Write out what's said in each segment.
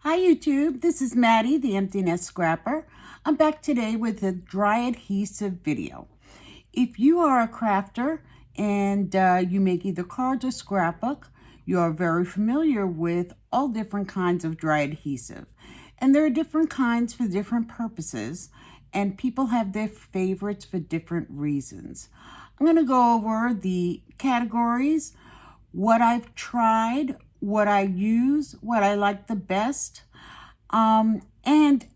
Hi YouTube, this is Maddie, the Empty Nest Scrapper. I'm back today with a dry adhesive video. If you are a crafter and you make either cards or scrapbook, you are very familiar with all different kinds of dry adhesive. And there are different kinds for different purposes, and people have their favorites for different reasons. I'm going to go over the categories, what I've tried, what I use, what I like the best. And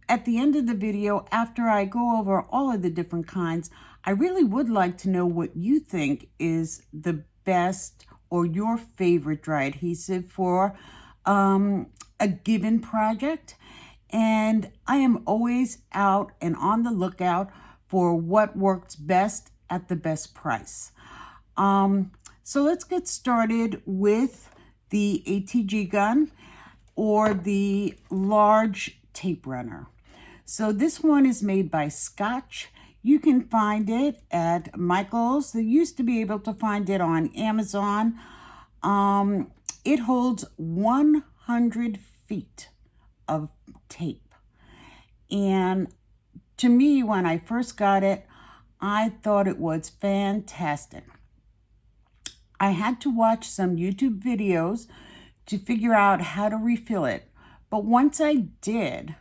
at the end of the video, after I go over all of the different kinds, I really would like to know what you think is the best or your favorite dry adhesive for a given project. And I am always out and on the lookout for what works best at the best price. So let's get started with the ATG gun or the large tape runner. So this one is made by Scotch. You can find it at Michael's. They used to be able to find it on Amazon. It holds 100 feet of tape. And to me, when I first got it, I thought it was fantastic. I had to watch some YouTube videos to figure out how to refill it. But once I did,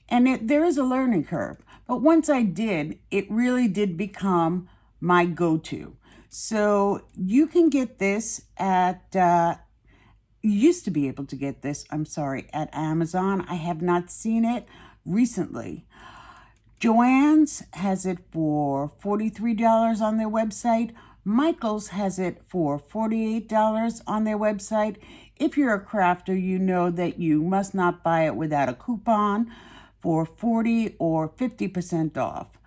and there is a learning curve, but once I did, it really did become my go-to. So you can get this at, you used to be able to get this, at Amazon. I have not seen it recently. Joann's has it for $43 on their website. Michael's has it for $48 on their website. If you're a crafter, you know that you must not buy it without a coupon for 40 or 50% off.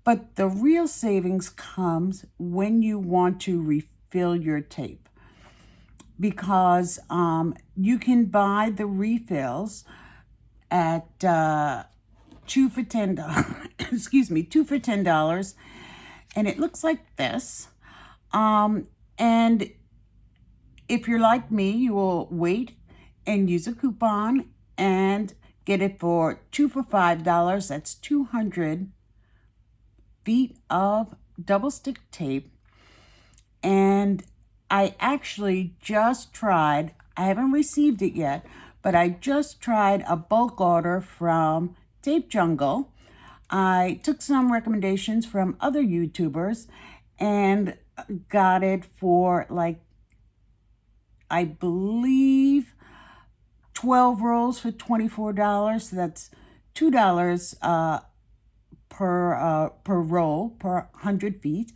But the real savings comes when you want to refill your tape, because you can buy the refills at 2 for $10. Excuse me, 2 for $10, and it looks like this. And if you're like me, you will wait and use a coupon and get it for 2 for $5. That's 200 feet of double stick tape. And I actually just tried, I haven't received it yet, but I just tried a bulk order from Tape Jungle. I took some recommendations from other YouTubers and got it for, like, I believe 12 rolls for $24. So that's $2 per roll, per 100 feet.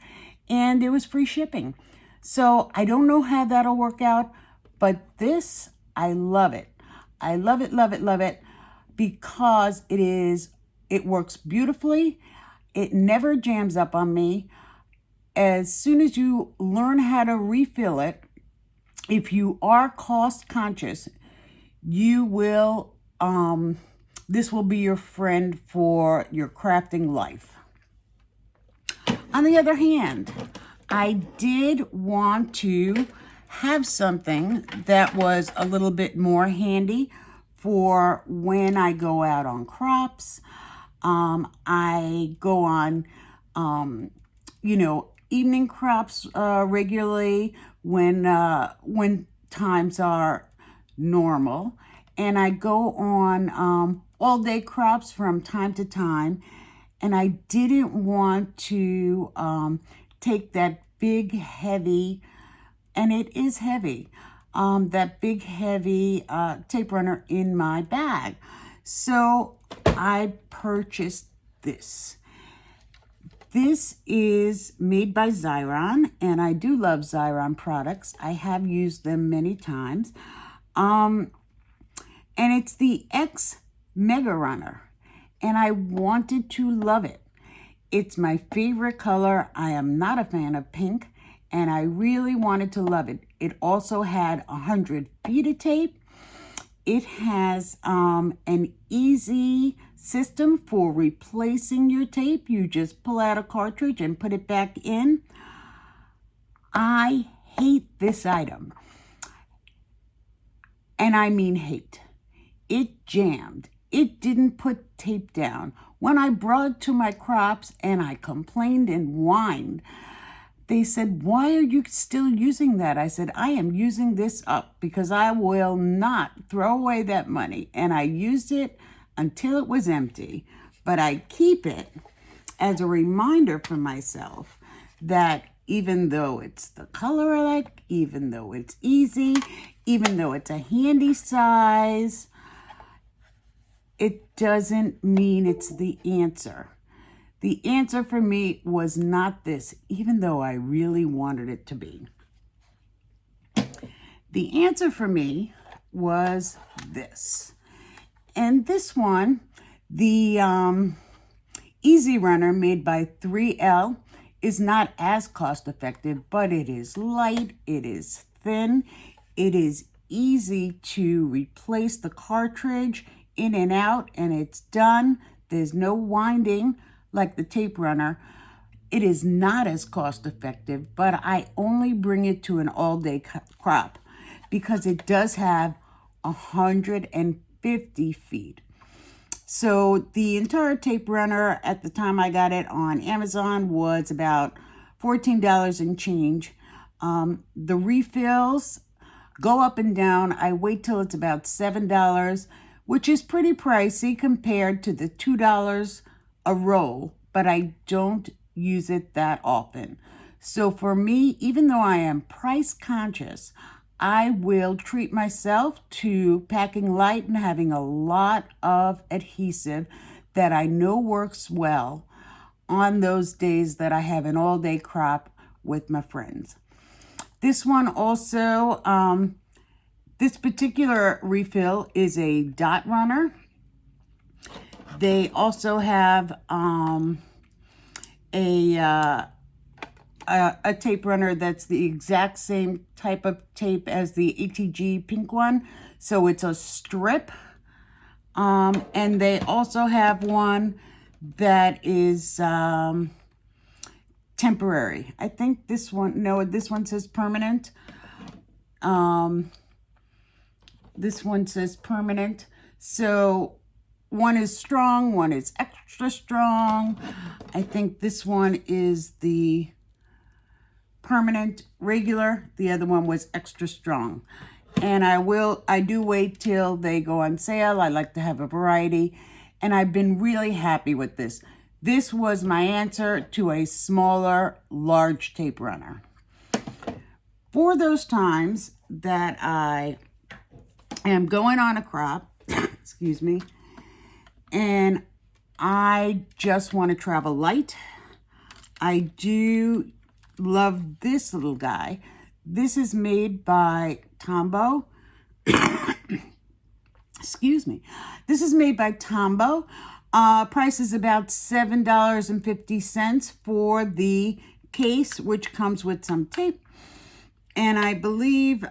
And it was free shipping. So I don't know how that'll work out, but this, I love it. I love it, love it, love it, because it works beautifully. It never jams up on me. As soon as you learn how to refill it, if you are cost conscious, you will, this will be your friend for your crafting life. On the other hand, I did want to have something that was a little bit more handy for when I go out on crops. I go on, evening crops regularly when times are normal, and I go on all day crops from time to time, and I didn't want to take that big heavy, and it is heavy, that big heavy tape runner in my bag. So I purchased this. This is made by Xyron, and I do love Xyron products. I have used them many times. And it's the X Mega Runner, and I wanted to love it. It's my favorite color. I am not a fan of pink, and I really wanted to love it. It also had 100 feet of tape. It has an easy system for replacing your tape. You just pull out a cartridge and put it back in. I hate this item. And I mean hate. it jammed. It didn't put tape down. When I brought it to my crops and I complained and whined, they said, "Why are you still using that?" I said, "I am using this up because I will not throw away that money." And I used it until it was empty. But I keep it as a reminder for myself that even though it's the color I like, even though it's easy, even though it's a handy size, it doesn't mean it's the answer. The answer for me was not this, even though I really wanted it to be. The answer for me was this. And this one, the Easy Runner made by 3L, is not as cost effective, but it is light, it is thin, it is easy to replace the cartridge in and out, and it's done. There's no winding like the tape runner. It is not as cost effective, but I only bring it to an all-day crop because it does have 150 feet. So the entire tape runner at the time I got it on Amazon was about $14 and change. The refills go up and down. I wait till it's about $7, which is pretty pricey compared to the $2 a roll, but I don't use it that often. So for me, even though I am price conscious, I will treat myself to packing light and having a lot of adhesive that I know works well on those days that I have an all-day crop with my friends. This one also, this particular refill is a dot runner. They also have a tape runner that's the exact same type of tape as the ATG pink one. So it's a strip. And they also have one that is temporary. I think this one, no, this one says permanent. This one says permanent. So one is strong, one is extra strong. I think this one is the permanent regular. The other one was extra strong. And I do wait till they go on sale. I like to have a variety. And I've been really happy with this. This was my answer to a smaller, large tape runner. For those times that I am going on a crop, excuse me, and I just want to travel light, I do love this little guy. This is made by Tombow. Excuse me. This is made by Tombow. Price is about $7.50 for the case, which comes with some tape. And I believe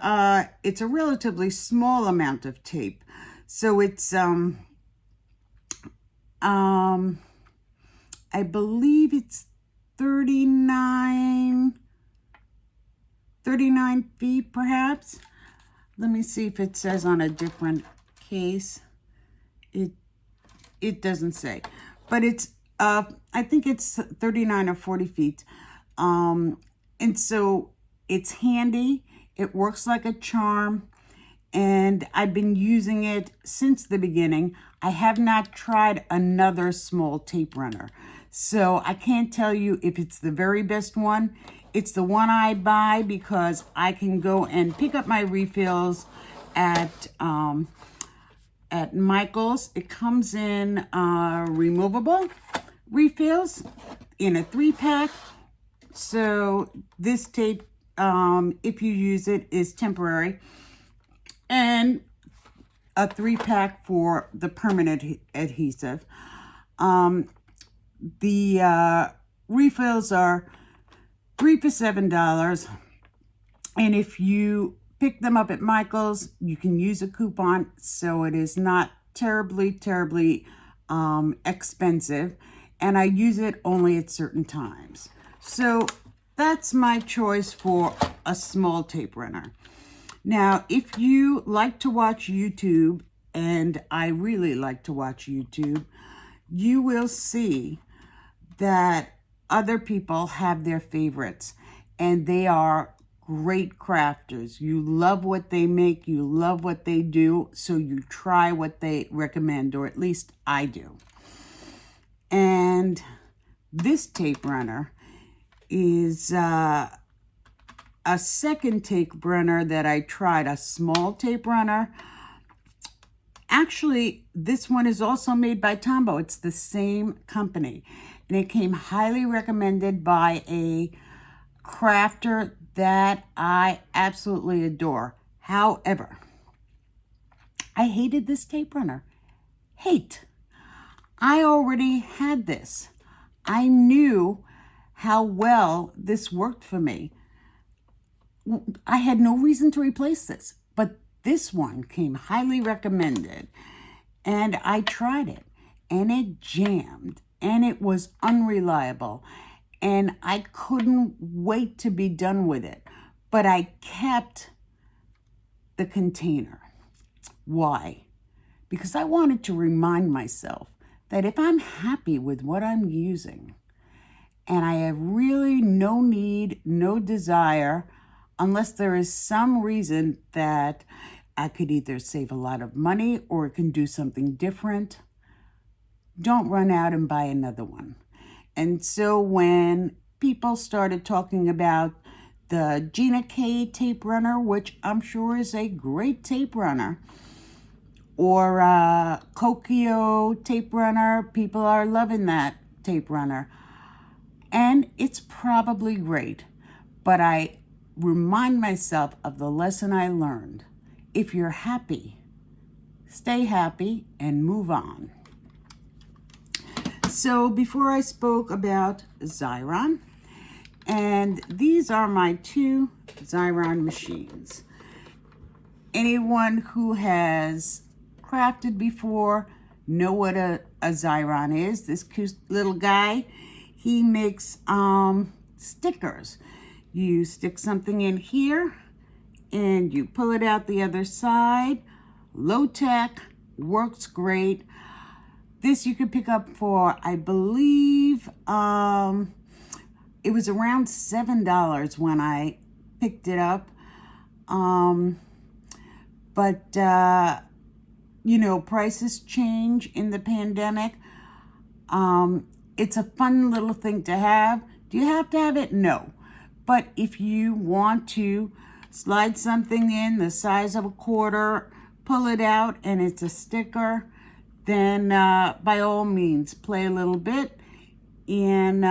it's a relatively small amount of tape. So it's, I believe it's 39 feet perhaps. Let me see if it says on a different case. It doesn't say, but it's I think it's 39 or 40 feet. And so it's handy. It works like a charm. And I've been using it since the beginning. I have not tried another small tape runner. So I can't tell you if it's the very best one. It's the one I buy because I can go and pick up my refills at Michael's. It comes in removable refills in a 3-pack. So this tape, if you use it, is temporary. And a 3-pack for the permanent adhesive. The refills are 3 for $7. And if you pick them up at Michael's, you can use a coupon, so it is not terribly expensive. And I use it only at certain times. So that's my choice for a small tape runner. Now, if you like to watch YouTube and I really like to watch YouTube, you will see that other people have their favorites, and they are great crafters. You love what they make, you love what they do, so you try what they recommend, or at least I do. And this tape runner is a second tape runner that I tried, a small tape runner. Actually, this one is also made by Tombow. It's the same company. And it came highly recommended by a crafter that I absolutely adore. However, I hated this tape runner. Hate. I already had this. I knew how well this worked for me. I had no reason to replace this, but this one came highly recommended, and I tried it, and it jammed, and it was unreliable, and I couldn't wait to be done with it, but I kept the container. Why? Because I wanted to remind myself that if I'm happy with what I'm using, and I have really no need, no desire, unless there is some reason that I could either save a lot of money or it can do something different, don't run out and buy another one. And so when people started talking about the Gina K tape runner, which I'm sure is a great tape runner, or Kokio tape runner, people are loving that tape runner. And it's probably great, but I remind myself of the lesson I learned. If you're happy, stay happy and move on. So before I spoke about Xyron, and these are my two Xyron machines. Anyone who has crafted before know what a Xyron is. This cute little guy, he makes stickers. You stick something in here and you pull it out the other side. Low tech, works great. This you could pick up for, I believe, it was around $7 when I picked it up. But you know, prices change in the pandemic. It's a fun little thing to have. Do you have to have it? No. But if you want to slide something in the size of a quarter, pull it out, and it's a sticker, then by all means, play a little bit, and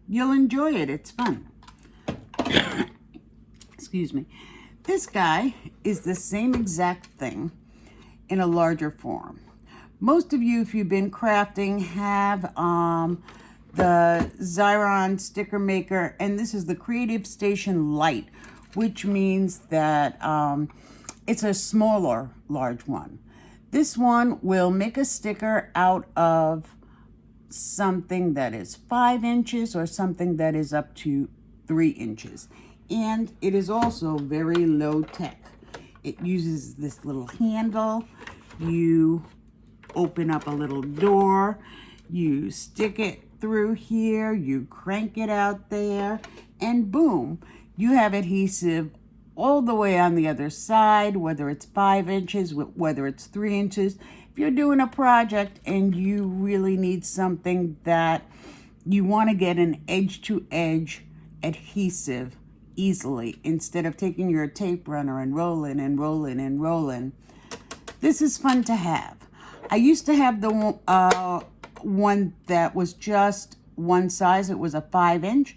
you'll enjoy it. It's fun. Excuse me. This guy is the same exact thing in a larger form. Most of you, if you've been crafting, have the Xyron sticker maker, and this is the Creative Station Lite, which means that it's a smaller, large one. This one will make a sticker out of something that is 5 inches or something that is up to 3 inches. And it is also very low tech. It uses this little handle. You open up a little door, you stick it through here, you crank it out there, and boom, you have adhesive all the way on the other side, whether it's 5 inches, whether it's 3 inches. If you're doing a project and you really need something that you want to get an edge-to-edge adhesive easily, instead of taking your tape runner and rolling and rolling and rolling, this is fun to have. I used to have the one that was just one size. It was a 5-inch.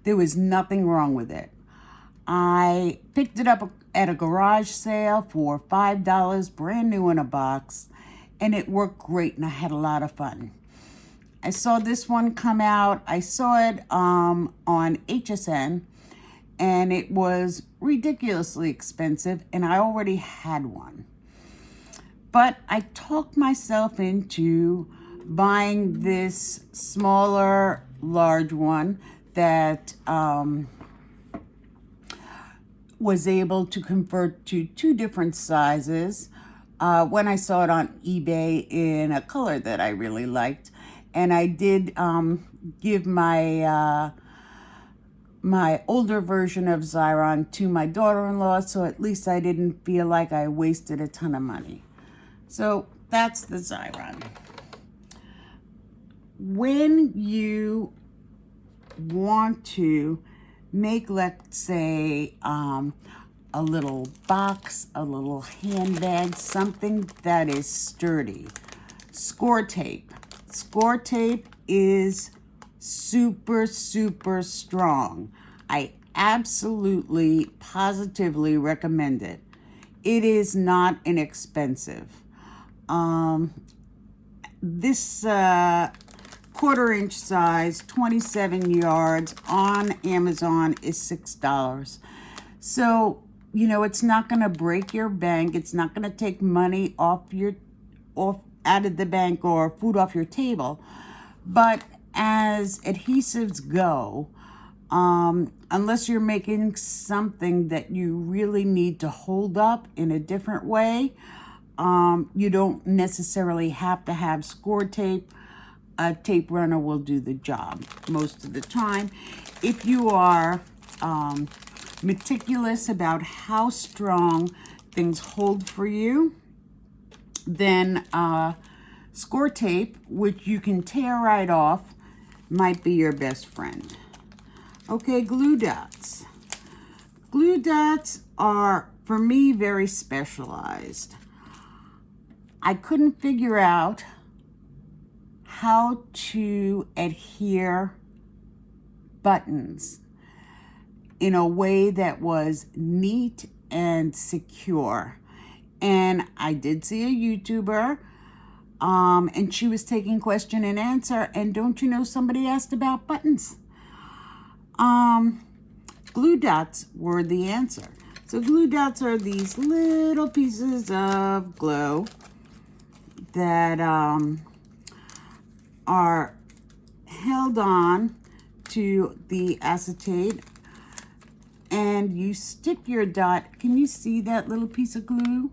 There was nothing wrong with it. I picked it up at a garage sale for $5, brand new in a box, and it worked great, and I had a lot of fun. I saw this one come out. I saw it on HSN, and it was ridiculously expensive, and I already had one. But I talked myself into buying this smaller, large one that was able to convert to 2 different sizes. when I saw it on eBay in a color that I really liked. And I did give my my older version of Xyron to my daughter-in-law, so at least I didn't feel like I wasted a ton of money. So that's the Xyron. When you want to make, let's say, a little box, a little handbag, something that is sturdy, score tape. Score tape is super, super strong. I absolutely, positively recommend it. It is not inexpensive. This 1/4 inch size, 27 yards on Amazon is $6. So, you know, it's not going to break your bank. It's not going to take money out of the bank or food off your table. But as adhesives go, unless you're making something that you really need to hold up in a different way, you don't necessarily have to have score tape. A tape runner will do the job most of the time. If you are meticulous about how strong things hold for you, then score tape, which you can tear right off, might be your best friend. Okay, glue dots. Glue dots are, for me, very specialized. I couldn't figure out how to adhere buttons in a way that was neat and secure. And I did see a YouTuber, and she was taking question and answer, and don't you know, somebody asked about buttons. Glue dots were the answer. So glue dots are these little pieces of glue that are held on to the acetate, and you stick your dot. Can you see that little piece of glue?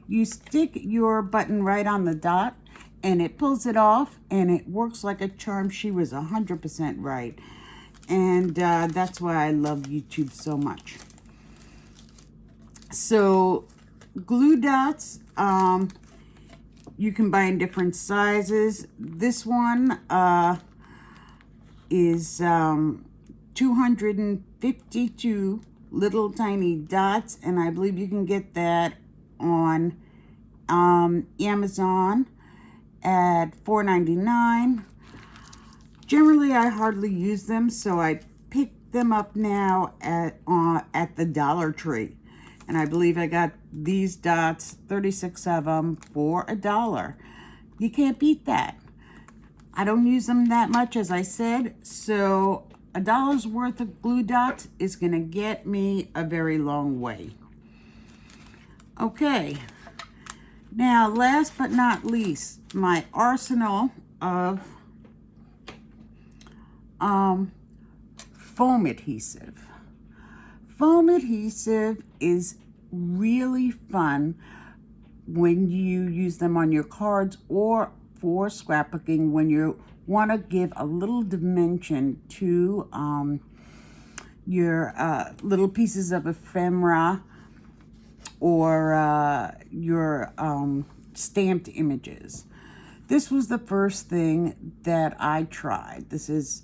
You stick your button right on the dot, and it pulls it off, and it works like a charm. She was 100% right. And that's why I love YouTube so much. So glue dots, you can buy in different sizes. This one is 252 little tiny dots, and I believe you can get that on Amazon at $4.99. Generally, I hardly use them, so I picked them up now at the Dollar Tree. And I believe I got these dots, 36 of them, for $1. You can't beat that. I don't use them that much, as I said, so $1's worth of glue dots is going to get me a very long way. Okay. Now, last but not least, my arsenal of foam adhesive. Foam adhesive is really fun when you use them on your cards or for scrapbooking, when you want to give a little dimension to your little pieces of ephemera or your stamped images. This was the first thing that I tried. This is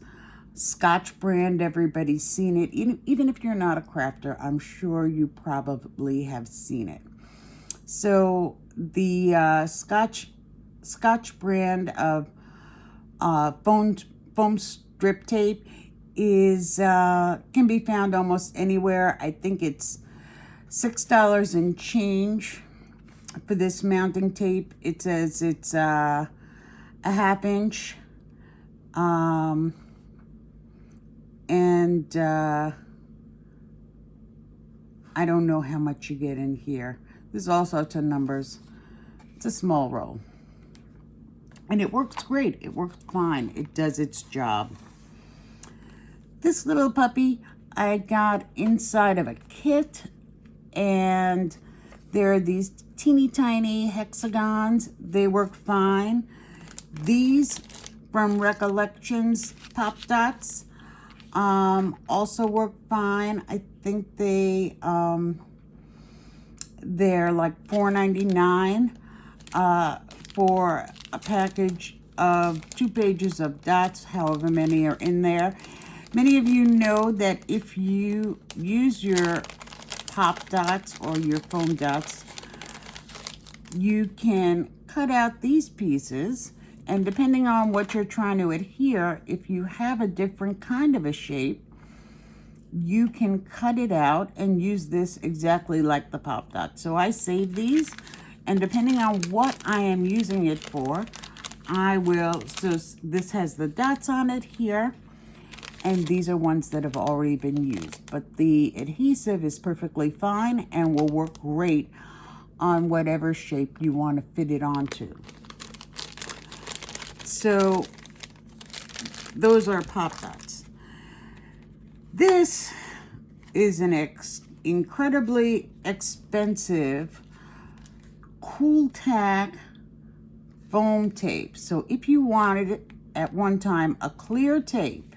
Scotch brand. Everybody's seen it. Even if you're not a crafter, I'm sure you probably have seen it. So the Scotch brand of foam strip tape is can be found almost anywhere. I think it's $6 and change for this mounting tape. It says it's a 1/2 inch. And I don't know how much you get in here. There's all sorts of numbers. It's a small roll. And it works great. It works fine. It does its job. This little puppy I got inside of a kit. And there are these teeny tiny hexagons. They work fine. These from Recollections Pop Dots also work fine. I think they're like $4.99 for a package of 2 pages of dots, however many are in there. Many of you know that if you use your pop dots or your foam dots, you can cut out these pieces, and depending on what you're trying to adhere, if you have a different kind of a shape, you can cut it out and use this exactly like the pop dot. So I save these, and depending on what I am using it for, I will, so this has the dots on it here, and these are ones that have already been used. But the adhesive is perfectly fine and will work great on whatever shape you want to fit it onto. So those are pop dots. This is an incredibly expensive Cool Tack foam tape. So if you wanted at one time a clear tape,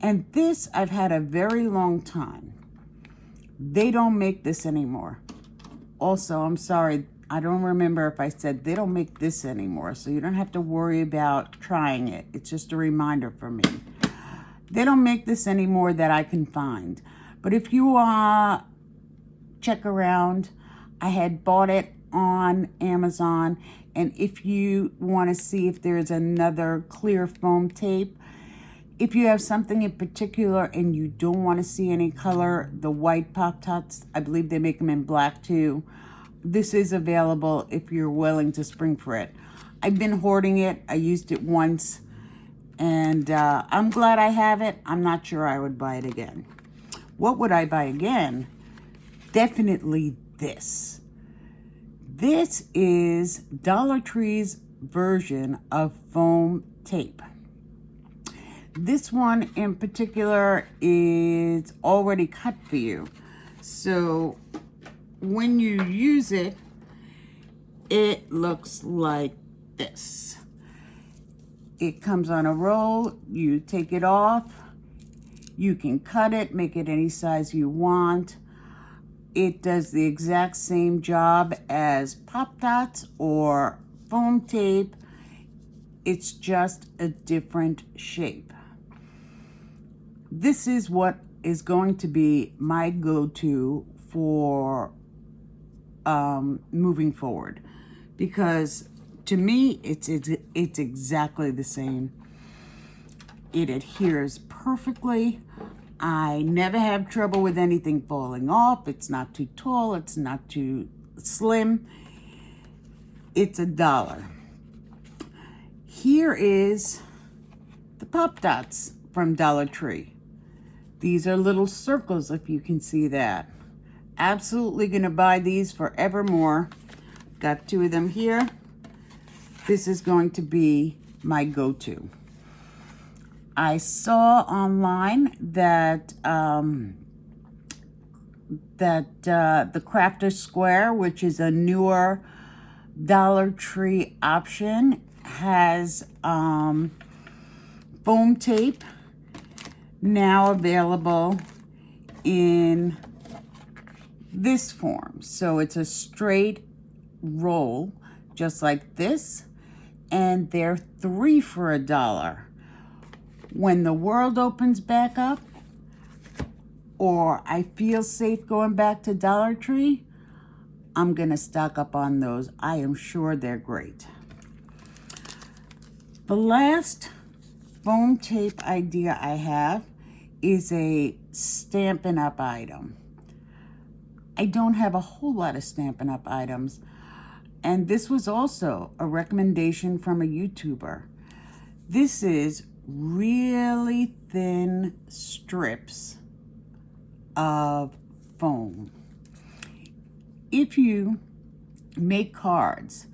and this I've had a very long time, they don't make this anymore. Also, I'm sorry, I don't remember if I said they don't make this anymore, so you don't have to worry about trying it. It's just a reminder for me. They don't make this anymore that I can find. But if you check around, I had bought it on Amazon, and if you want to see if there's another clear foam tape, if you have something in particular and you don't want to see any color, the white pop dots, I believe they make them in black too. This is available if you're willing to spring for it. I've been hoarding it. I used it once, and I'm glad I have it. I'm not sure I would buy it again. What would I buy again? Definitely this. This is Dollar Tree's version of foam tape. This one in particular is already cut for you. So when you use it, it looks like this. It comes on a roll, you take it off, you can cut it, make it any size you want. It does the exact same job as pop dots or foam tape. It's just a different shape. This is what is going to be my go-to for moving forward, because to me it's exactly the same. It adheres perfectly. I never have trouble with anything falling off. It's not too tall, it's not too slim. It's $1. Here is the pop dots from Dollar Tree. These are little circles, if you can see that. Absolutely gonna buy these forevermore. Got 2 of them here. This is going to be my go-to. I saw online that the Crafter Square, which is a newer Dollar Tree option, has foam tape now available in this form. So it's a straight roll, just like this, and they're 3 for $1. When the world opens back up, or I feel safe going back to Dollar Tree, I'm gonna stock up on those. I am sure they're great. The last foam tape idea I have is a Stampin' Up item. I don't have a whole lot of Stampin' Up items, and this was also a recommendation from a YouTuber. This is really thin strips of foam. If you make cards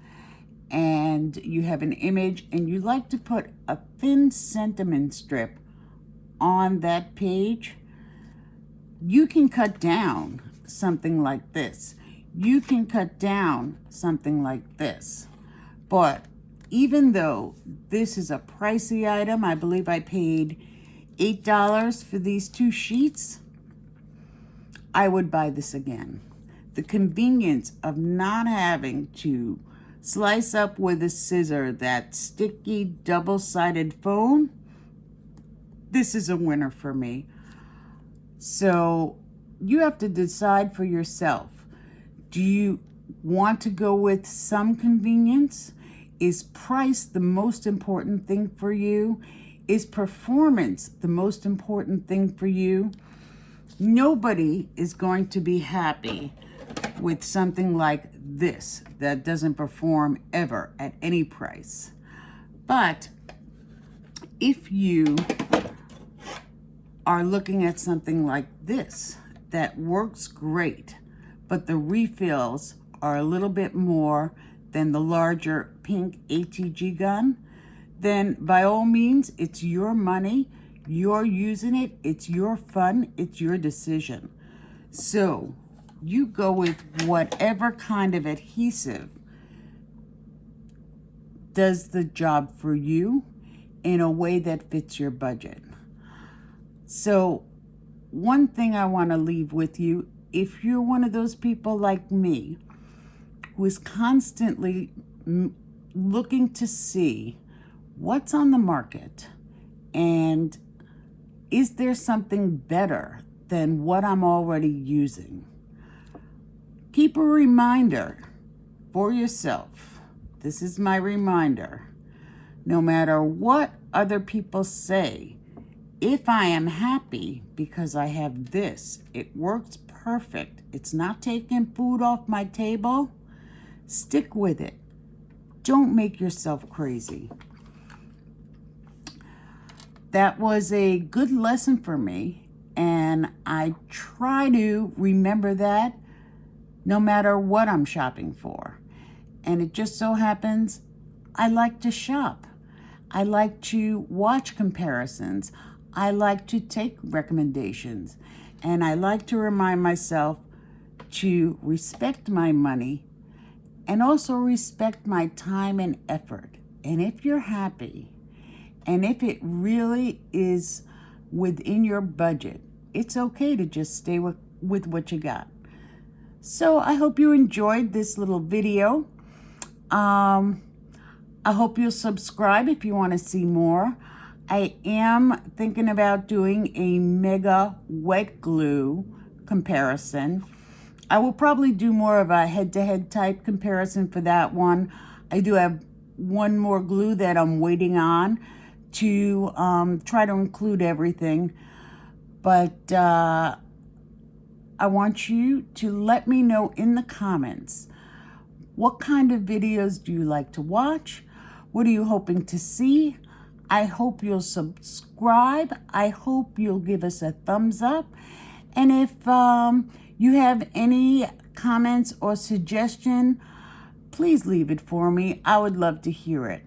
and you have an image and you like to put a thin sentiment strip on that page, you can cut down something like this. you can cut down something like this. But even though this is a pricey item, I believe I paid $8 for these 2 sheets, I would buy this again. The convenience of not having to slice up with a scissor that sticky double-sided foam, this is a winner for me. So you have to decide for yourself. Do you want to go with some convenience? Is price the most important thing for you? Is performance the most important thing for you? Nobody is going to be happy with something like this that doesn't perform ever at any price. But if you are looking at something like this that works great, but the refills are a little bit more than the larger pink ATG gun, then by all means, it's your money, you're using it, it's your fun, it's your decision. So you go with whatever kind of adhesive does the job for you in a way that fits your budget. So one thing I want to leave with you, if you're one of those people like me who is constantly looking to see what's on the market and is there something better than what I'm already using, keep a reminder for yourself. This is my reminder. No matter what other people say, if I am happy because I have this, it works perfect, it's not taking food off my table, stick with it. Don't make yourself crazy. That was a good lesson for me, and I try to remember that no matter what I'm shopping for. And it just so happens I like to shop. I like to watch comparisons. I like to take recommendations. And I like to remind myself to respect my money and also respect my time and effort. And if you're happy, and if it really is within your budget, it's okay to just stay with what you got. So I hope you enjoyed this little video. I hope you'll subscribe if you want to see more. I am thinking about doing a mega wet glue comparison. I will probably do more of a head-to-head type comparison for that one. I do have one more glue that I'm waiting on to try to include everything. But I want you to let me know in the comments, what kind of videos do you like to watch? What are you hoping to see? I hope you'll subscribe. I hope you'll give us a thumbs up. And if you have any comments or suggestion, please leave it for me. I would love to hear it.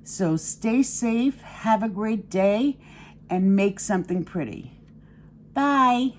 So stay safe, have a great day, and make something pretty. Bye.